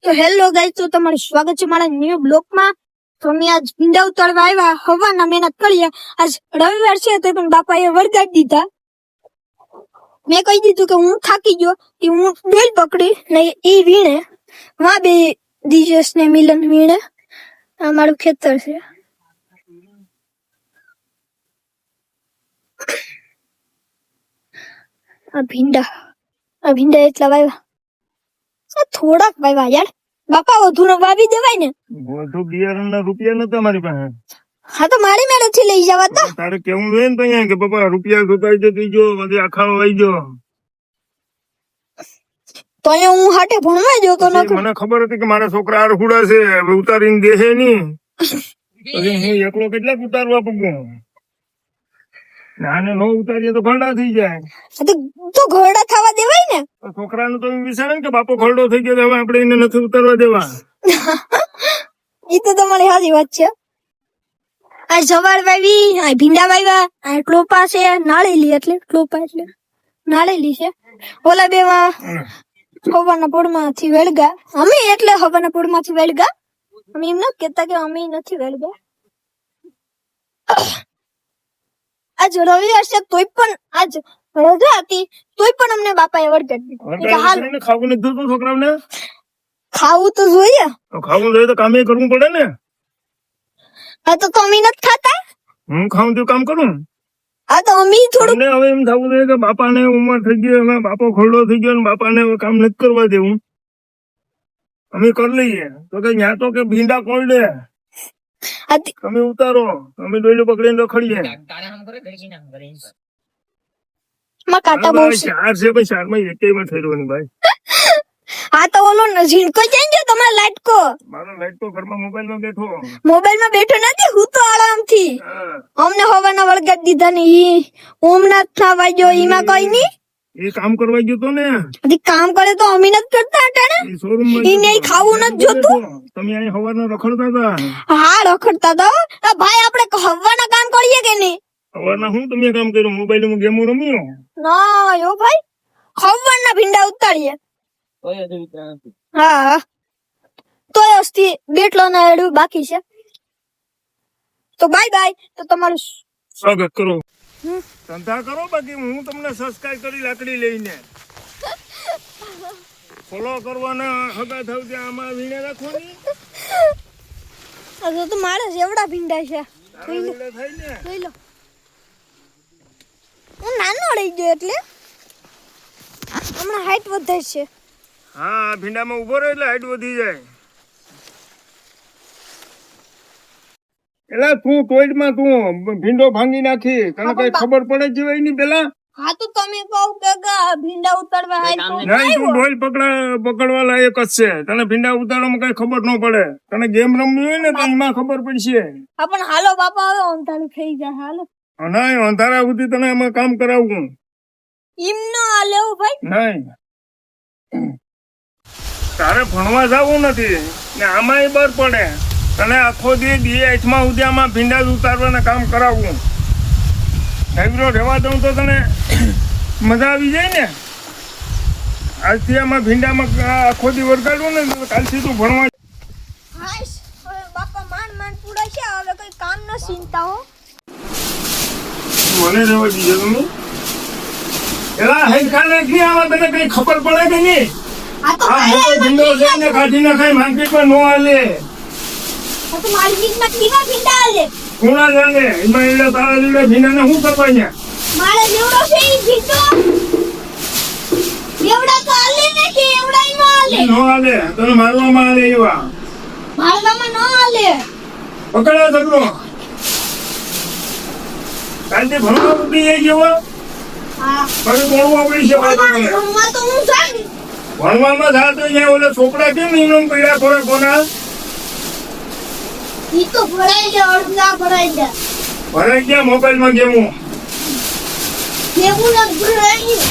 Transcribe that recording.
તો hello guys, તો તમારું સ્વાગત છે મારા ન્યુ બ્લોગમાં. તો અમે આજ ભીંડા ઉતારવા આવ્યા, હવાના મહેનત કરીએ. આજ રવિવાર છે તો પણ બાપાએ વળગાડી દીધા. મેં કહી દીધું કે હું થાકી ગયો, કે હું ડોલ પકડી ને એ વીણે વા બે દિજેશ ને મિલન વીણે. આ મારું ખેતર છે. આ ભીંડા એટલા વાવ્યા, થોડાક વાવ્યા યાર. બાપા વધુ નો વાવી દેવાય ને. વધુ બિયારણના રૂપિયા નતા મારી પાસે. હા તો મારી મેળેથી લઈ જવા તા. તારે કેવું જોઈએ ને તો અહીંયા કે પપ્પા રૂપિયા સુકાઈ દે જો બધી આખાઓ લઈ જો. તો અહીંયા હું હાટે ભણવા ગયો તો મને ખબર હતી કે મારા છોકરા આરખુડા છે, હવે ઉતારીને દેહે નહીં. પછી હું એકલો કેટલાક ઉતારવા પગું. આને નો ઉતારીએ તો ઘરડા થઈ જાય. તો ઘરડા થવા દેવાય ને. છોકરાને તો એમ વિચારે ને કે બાપો ઘરડો થઈ ગયો, હવે આપણે એને નથી ઉતારવા દેવા. એ તો તમારી સાચી વાત છે. આ જવાર વાવી, આ ભીંડા વાવ્યા, આ ક્લોપા છે, નાળેલી એટલે ક્લોપા એટલે નાળેલી છે. ઓલા બે માં હવાના પોળમાંથી વેળગા. અમે એટલે હવાના પોળમાંથી વેળગા. અમે એમ નથી કેતા કે અમે નથી વેળગા. આજ રવિવાર છે તોય પણ આજ રજા હતી તોય પણ અમને બાપાએ વળગાડી દીધું. ખાવું નથી જોતું છોકરાઓને? ખાવું તો જોઈએ. ખાવું જોઈએ તો કામે કરવું પડે ને. હા તો તમે નથી ખાતા? હું ખાવું તો કામ કરું. હા તો અમે થોડું હવે એમ થવું જોઈએ કે બાપાને ઉંમર થઈ ગઈ, હવે બાપો ખોલડો થઈ ગયો ને બાપાને કામ નથી કરવા દેવું. અમે કરી લઈએ તો કે ત્યાં તો કે ભીંડા કોણ લે, તમે ઉતારો, અમે ડોયલું પકડીને રખડીએ. કાંટા બહુ છે. ચાર છે ભાઈ, ચાર માં એક થયેલું ભાઈ. હા તો ઓલો ઝીણકો જાય ને તમારો લાટકો. મારો લાટકો ઘરમાં મોબાઈલમાં બેઠો નથી, હું તો આરામથી. અમને હવાના વળગાડી દીધા ને ઈ ઓમનાથ ના વાગ્યો, ઈમાં કઈ નઈ. એ કામ કરવા ગયો તો ને. કામ કરે તો અમે નથી કરતા અટાણે. ઈ નહીં ખાવું નથી જોતું. તમે અહીં હવાના રખડતા હતા. હા રખડતા હતા ભાઈ. આપણે હવાના કામ કરીએ કે નહીં? હવાના હું તમે કામ કર્યું? મોબાઈલમાં ગેમો રમ્યો? ના યો ભાઈ, હવાના ભીંડા ઉતારીએ. હા તો અસ્તી બેટલો ના એડું બાકી છે. તો બાય બાય. તો તમારું સ્વાગત કરો, ધંધા કરો, બાકી હું તમને સબસ્ક્રાઇબ કરી લાકડી લઈને ફોલો કરવાના હગા થાવ ત્યાં આમાં વીણે રાખવાની. તો મારે જેવડા ભીંડા છે જોઈ લો. હું નાનો રહી ગયો એટલે હમણાં હાઈટ વધે છે. હા, ભીંડામાં ઉભો રહે એટલે હાઈટ વધી જાય. એલા તું ટોયડમાં તું ભીંડો ભાંગી નાખી, તને કઈ ખબર પડે જીવાય નહીં પેલા? હા તો તમે કહો કે ભીંડા ઉતારવા નહીં, તું ડોલ પકડવા લાયક જ છે. તને ભીંડા ઉતારવામાં કઈ ખબર ન પડે. તને ગેમ રમવી હોય ને તો એમાં ખબર પડશે. હા પણ હાલો બાપા, હવે અંધારું થઈ જાય. હાલો નહીં, અંધારા સુધી તને એમાં કામ કરાવું. એમ ન હાલે ભાઈ. નહીં, તારે ભણવા જવું નથી ને આમાંય બર પડે. તને આખો દી 8માં ઉદ્યામાં ભીંડા ઉતારવાના કામ કરાવવું. ડાયરો રહેવા દઉં તો તને મજા આવી જાય ને. આજથી આમાં ભીંડામાં આખો દી વરગાડવું ને તો કાલથી તું ભણવા. હાશ, હવે બાપા માંડ પૂડા છે. હવે કોઈ કામ ન ચિંતા હો. મને રહેવા દીધો તમે. એલા હેડકાને નહીં આવા, તને કઈ ખબર પડે કે નહીં? આ તો ભીંડો છે ને કાઢી નાખાય, માર્કેટમાં નો હાલે. તો મારી બીજમાં કેવા ભીંડા હાલે? કોણા જાણે એમાં એડા તારા લીડા ભીંડાને શું કરવા અહીંયા? મારે જેવડો છે ઈ ભીંડો એવડા તો હાલે ને કે એવડા નો હાલે? નો હાલે, તને મારવામાં હાલે એવા. મારવામાં નો હાલે. પકડા ઝઘડો. કાલથી ભણવા ઉઠી જાય જેવો. હા ફરી ભણવા પડશે. ભણવા તો હું જાણ. ભણવામાં જાતો અહીંયા ઓલા છોકરા કેમ ઇનામ કર્યા કરે કોના? ઈ તો ભરાઈ જાય, અડધા ભરાઈ જાય. ભરાઈ ગયા મોબાઈલમાં ગેમો. કેવું ન ભરાઈ ગયું.